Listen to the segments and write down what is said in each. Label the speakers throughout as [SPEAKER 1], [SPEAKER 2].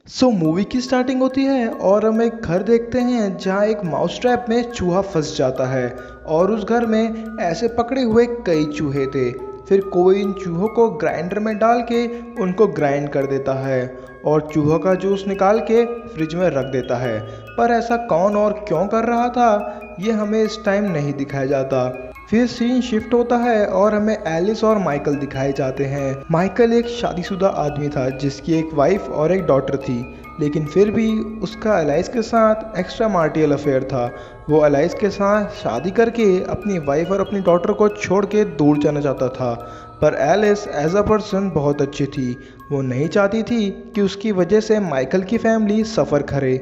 [SPEAKER 1] Movie की starting होती है और हम एक घर देखते हैं जहाँ एक माउस ट्रैप में चूहा फंस जाता है और उस घर में ऐसे पकड़े हुए कई चूहे थे। फिर कोई इन चूहों को ग्राइंडर में डाल के उनको ग्राइंड कर देता है और चूहों का जूस निकाल के फ्रिज में रख देता है। पर ऐसा कौन और क्यों कर रहा था ये हमें इस टाइम नहीं दिखाया जाता। फिर सीन शिफ्ट होता है और हमें एलिस और माइकल दिखाए जाते हैं। माइकल एक शादीशुदा आदमी था जिसकी एक वाइफ और एक डॉटर थी, लेकिन फिर भी उसका एलाइस के साथ एक्स्ट्रा मार्टियल अफेयर था। वो एलाइस के साथ शादी करके अपनी वाइफ और अपनी डॉटर को छोड़ के दूर जाना चाहता था। पर एलिस एज अ पर्सन बहुत अच्छी थी। वो नहीं चाहती थी कि उसकी वजह से माइकल की फैमिली सफ़र करे।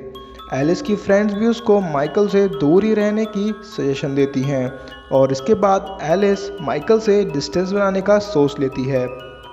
[SPEAKER 1] एलिस की फ्रेंड्स भी उसको माइकल से दूर ही रहने की सजेशन देती हैं और इसके बाद एलिस माइकल से डिस्टेंस बनाने का सोच लेती है।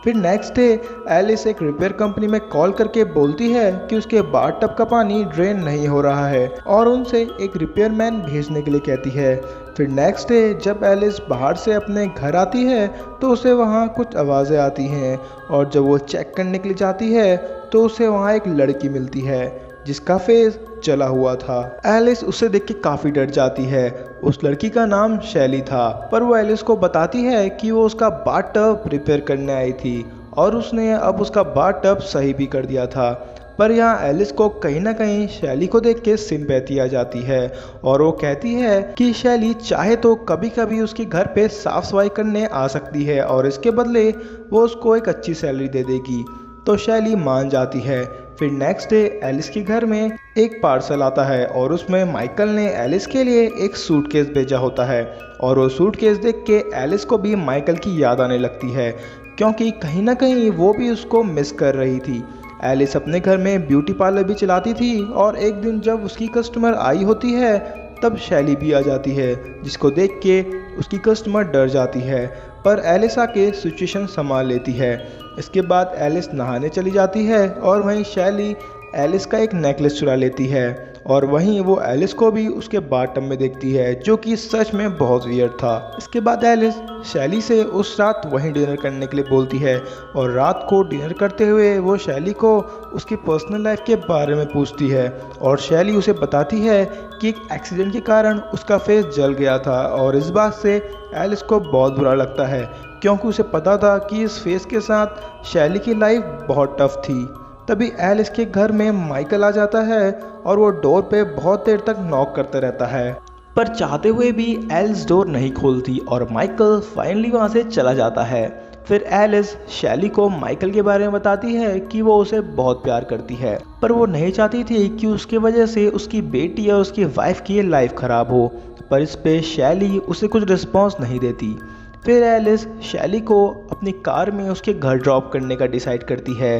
[SPEAKER 1] फिर नेक्स्ट डे एलिस एक रिपेयर कंपनी में कॉल करके बोलती है कि उसके बाथटब का पानी ड्रेन नहीं हो रहा है और उनसे एक रिपेयर मैन भेजने के लिए कहती है। फिर नेक्स्ट डे जब एलिस बाहर से अपने घर आती है तो उसे वहाँ कुछ आवाज़ें आती हैं और जब वो चेक करने के लिए जाती है तो उसे वहाँ एक लड़की मिलती है जिसका फेस जला हुआ था। एलिस उसे देख के काफ़ी डर जाती है। उस लड़की का नाम शैली था, पर वो एलिस को बताती है कि वो उसका बाथटब रिपेयर करने आई थी और उसने अब उसका बाथटब सही भी कर दिया था। पर यहाँ एलिस को कहीं ना कहीं शैली को देख के सिंपैथी आ जाती है और वो कहती है कि शैली चाहे तो कभी कभी उसके घर पे साफ सफाई करने आ सकती है और इसके बदले वो उसको एक अच्छी सैलरी दे देगी। तो शैली मान जाती है। फिर नेक्स्ट डे एलिस के घर में एक पार्सल आता है और उसमें माइकल ने एलिस के लिए एक सूटकेस भेजा होता है और वो सूटकेस देख के एलिस को भी माइकल की याद आने लगती है, क्योंकि कहीं ना कहीं वो भी उसको मिस कर रही थी। एलिस अपने घर में ब्यूटी पार्लर भी चलाती थी और एक दिन जब उसकी कस्टमर आई होती है तब शैली भी आ जाती है, जिसको देख के उसकी कस्टमर डर जाती है। पर एलिस आके सिचुएशन संभाल लेती है। इसके बाद एलिस नहाने चली जाती है और वहीं शैली एलिस का एक नेकलेस चुरा लेती है और वहीं वो एलिस को भी उसके बाथटब में देखती है, जो कि सच में बहुत वियर्ड था। इसके बाद एलिस शैली से उस रात वहीं डिनर करने के लिए बोलती है और रात को डिनर करते हुए वो शैली को उसकी पर्सनल लाइफ के बारे में पूछती है और शैली उसे बताती है कि एक एक्सीडेंट के कारण उसका फेस जल गया था और इस बात से एलिस को बहुत बुरा लगता है, क्योंकि उसे पता था कि इस फेस के साथ शैली की लाइफ बहुत टफ थी। तभी एलिस के घर में माइकल आ जाता है और वो डोर पे बहुत देर तक नॉक करते रहता है, पर चाहते हुए भी एलिस डोर नहीं खोलती और माइकल फाइनली वहाँ से चला जाता है। फिर एलिस शैली को माइकल के बारे में बताती है कि वो उसे बहुत प्यार करती है, पर वो नहीं चाहती थी कि उसकी वजह से उसकी बेटी और उसकी वाइफ की लाइफ खराब हो। पर इस पे शैली उसे कुछ रिस्पॉन्स नहीं देती। फिर एलिस शैली को अपनी कार में उसके घर ड्रॉप करने का डिसाइड करती है।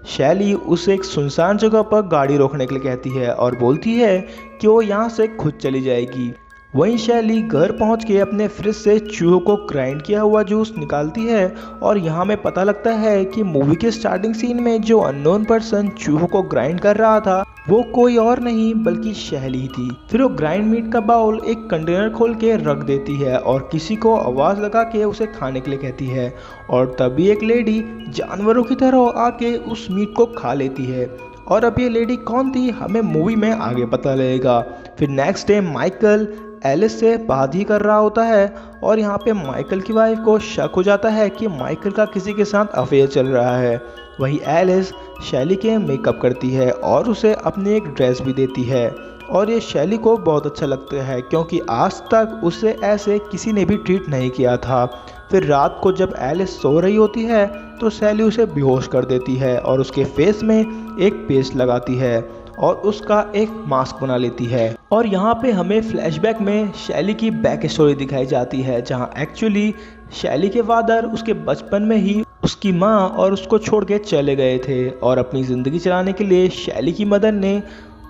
[SPEAKER 1] शैली उसे एक सुनसान जगह पर गाड़ी रोकने के लिए कहती है और बोलती है कि वो यहाँ से खुद चली जाएगी। वहीं शैली घर पहुंच के अपने फ्रिज से चूहों को ग्राइंड किया हुआ जूस निकालती है और यहाँ में पता लगता है कि मूवी के स्टार्टिंग सीन में जो अननोन पर्सन चूहों को ग्राइंड कर रहा था वो कोई और नहीं बल्कि शैली थी। फिर वो ग्राइंड मीट का बाउल एक कंटेनर खोल के रख देती है और किसी को आवाज़ लगा के उसे खाने के लिए कहती है और तभी एक लेडी जानवरों की तरह आके उस मीट को खा लेती है। और अब ये लेडी कौन थी हमें मूवी में आगे पता लगेगा। फिर नेक्स्ट डे माइकल एलिस से बात ही कर रहा होता है और यहाँ पे माइकल की वाइफ को शक हो जाता है कि माइकल का किसी के साथ अफेयर चल रहा है। वही एलिस शैली के मेकअप करती है और उसे अपनी एक ड्रेस भी देती है और ये शैली को बहुत अच्छा लगता है, क्योंकि आज तक उसे ऐसे किसी ने भी ट्रीट नहीं किया था। फिर रात को जब एलिस सो रही होती है तो शैली उसे बेहोश कर देती है और उसके फेस में एक पेस्ट लगाती है और उसका एक मास्क बना लेती है। और यहाँ पे हमें फ्लैशबैक में शैली की बैक स्टोरी दिखाई जाती है, जहाँ एक्चुअली शैली के फादर उसके बचपन में ही उसकी माँ और उसको छोड़ के चले गए थे और अपनी ज़िंदगी चलाने के लिए शैली की मदर ने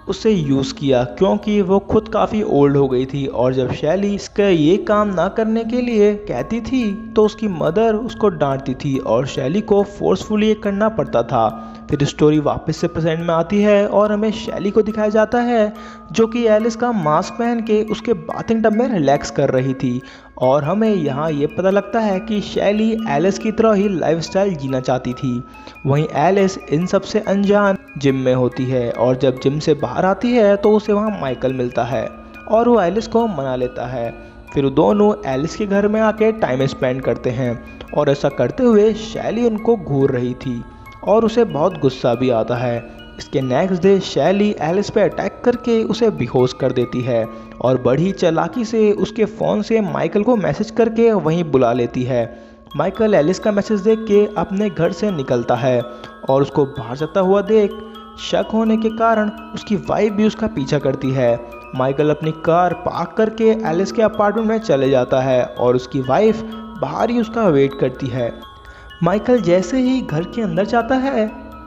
[SPEAKER 1] उसे यूज़ किया, क्योंकि वो खुद काफ़ी ओल्ड हो गई थी। और जब शैली इसका ये काम ना करने के लिए कहती थी तो उसकी मदर उसको डांटती थी और शैली को फोर्सफुली ये करना पड़ता था। फिर स्टोरी वापस से प्रेजेंट में आती है और हमें शैली को दिखाया जाता है जो कि एलिस का मास्क पहन के उसके बाथिंग टब में रिलैक्स कर रही थी। और हमें यहाँ ये पता लगता है कि शैली एलिस की तरह ही लाइफस्टाइल जीना चाहती थी। वहीं एलिस इन सब से अनजान जिम में होती है और जब जिम से बाहर आती है तो उसे वहाँ माइकल मिलता है और वो एलिस को मना लेता है। फिर दोनों एलिस के घर में आके टाइम स्पेंड करते हैं और ऐसा करते हुए शैली उनको घूर रही थी और उसे बहुत गुस्सा भी आता है। इसके नेक्स्ट डे शैली एलिस पे अटैक करके उसे बेहोश कर देती है और बड़ी चालाकी से उसके फ़ोन से माइकल को मैसेज करके वहीं बुला लेती है। माइकल एलिस का मैसेज देख के अपने घर से निकलता है और उसको बाहर जाता हुआ देख शक होने के कारण उसकी वाइफ भी उसका पीछा करती है। माइकल अपनी कार पार्क करके एलिस के अपार्टमेंट में चले जाता है और उसकी वाइफ बाहर ही उसका वेट करती है। माइकल जैसे ही घर के अंदर जाता है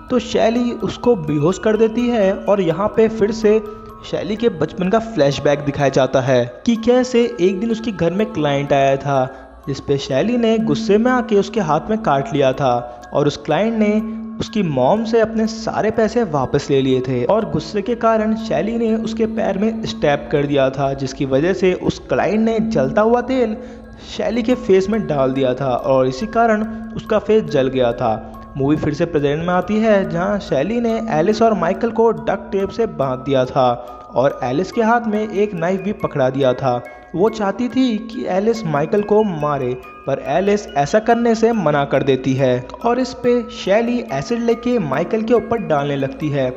[SPEAKER 1] तो शैली उसको बेहोश कर देती है और यहाँ पे फिर से शैली के बचपन का फ्लैशबैक दिखाया जाता है कि कैसे एक दिन उसके घर में क्लाइंट आया था जिस पे शैली ने गुस्से में आके उसके हाथ में काट लिया था और उस क्लाइंट ने उसकी मॉम से अपने सारे पैसे वापस ले लिए थे और गुस्से के कारण शैली ने उसके पैर में स्टैब कर दिया था जिसकी वजह से उस क्लाइंट ने जलता हुआ तेल शैली के फेस में डाल दिया था और इसी कारण उसका फेस जल गया था। मूवी फिर से प्रेजेंट में आती है जहां शैली ने एलिस और माइकल को डक्ट टेप से बांध दिया था और एलिस के हाथ में एक नाइफ भी पकड़ा दिया था। वो चाहती थी कि एलिस माइकल को मारे पर एलिस ऐसा करने से मना कर देती है और इस पे शैली एसिड लेके माइकल के ऊपर डालने लगती है।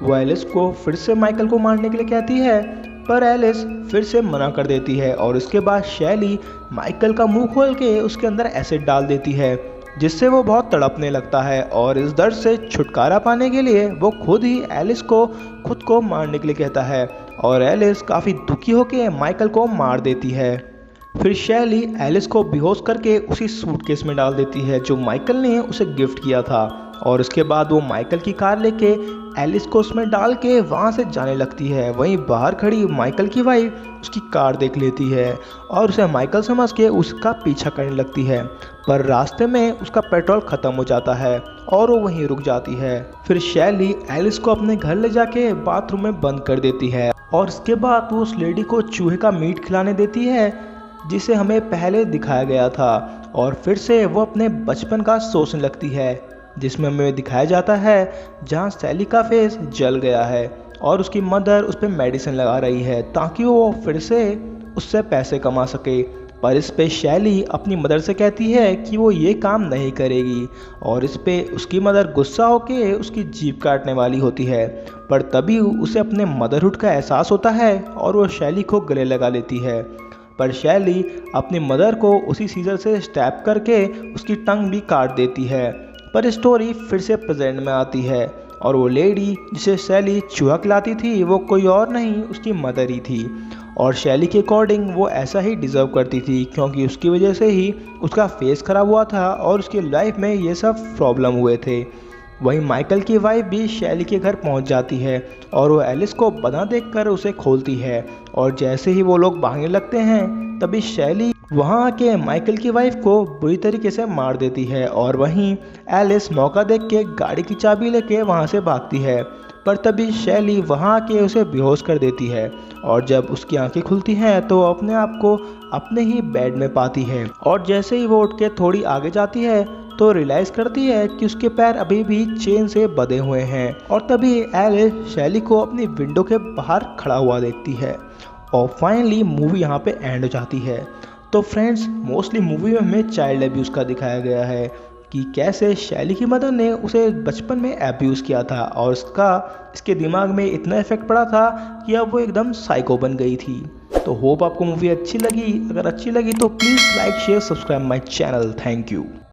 [SPEAKER 1] वो एलिस को फिर से माइकल को मारने के लिए कहती है पर एलिस फिर से मना कर देती है और इसके बाद शैली माइकल का मुंह खोल के उसके अंदर एसिड डाल देती है जिससे वो बहुत तड़पने लगता है और इस दर्द से छुटकारा पाने के लिए वो खुद ही एलिस को खुद को मारने के लिए कहता है और एलिस काफ़ी दुखी होकर माइकल को मार देती है। फिर शैली एलिस को बेहोश करके उसी सूटकेस में डाल देती है जो माइकल ने उसे गिफ्ट किया था और उसके बाद वो माइकल की कार लेके एलिस को उसमें डाल के वहाँ से जाने लगती है। वहीं बाहर खड़ी माइकल की वाइफ उसकी कार देख लेती है और उसे माइकल समझ के उसका पीछा करने लगती है पर रास्ते में उसका पेट्रोल ख़त्म हो जाता है और वो वहीं रुक जाती है। फिर शैली एलिस को अपने घर ले जाके बाथरूम में बंद कर देती है और इसके बाद वो उस लेडी को चूहे का मीट खिलाने देती है जिसे हमें पहले दिखाया गया था और फिर से वो अपने बचपन का सोचने लगती है जिसमें हमें दिखाया जाता है जहां शैली का फेस जल गया है और उसकी मदर उस पर मेडिसिन लगा रही है ताकि वो फिर से उससे पैसे कमा सके। पर इस पे शैली अपनी मदर से कहती है कि वो ये काम नहीं करेगी और इस पे उसकी मदर गुस्सा होके उसकी जीभ काटने वाली होती है पर तभी उसे अपने मदरहुड का एहसास होता है और वो शैली को गले लगा लेती है। पर शैली अपनी मदर को उसी सीजर से स्टैब करके उसकी टंग भी काट देती है। पर स्टोरी फिर से प्रेजेंट में आती है और वो लेडी जिसे शैली चूहा खिलाती थी वो कोई और नहीं उसकी मदर ही थी और शैली के अकॉर्डिंग वो ऐसा ही डिज़र्व करती थी क्योंकि उसकी वजह से ही उसका फेस ख़राब हुआ था और उसकी लाइफ में ये सब प्रॉब्लम हुए थे। वहीं माइकल की वाइफ भी शैली के घर पहुंच जाती है और वो एलिस को बना देखकर उसे खोलती है और जैसे ही वो लोग भागने लगते हैं तभी शैली वहां आके माइकल की वाइफ को बुरी तरीके से मार देती है और वहीं एलिस मौका देख के गाड़ी की चाबी लेके वहां से भागती है पर तभी शैली वहां आके उसे बेहोश कर देती है और जब उसकी आंखें खुलती हैं तो वो अपने आप को अपने ही बेड में पाती है और जैसे ही वो उठ के थोड़ी आगे जाती है तो रियलाइज करती है कि उसके पैर अभी भी चेन से बंधे हुए हैं और तभी एलिस शैली को अपनी विंडो के बाहर खड़ा हुआ देखती है और फाइनली मूवी यहाँ पे एंड हो जाती है। तो फ्रेंड्स मोस्टली मूवी में हमें चाइल्ड अब्यूज़ का दिखाया गया है कि कैसे शैली की मदर ने उसे बचपन में अब्यूज़ किया था और इसके दिमाग में इतना इफेक्ट पड़ा था कि अब वो एकदम साइको बन गई थी। तो होप आपको मूवी अच्छी लगी। अगर अच्छी लगी तो please like share subscribe my channel. Thank you.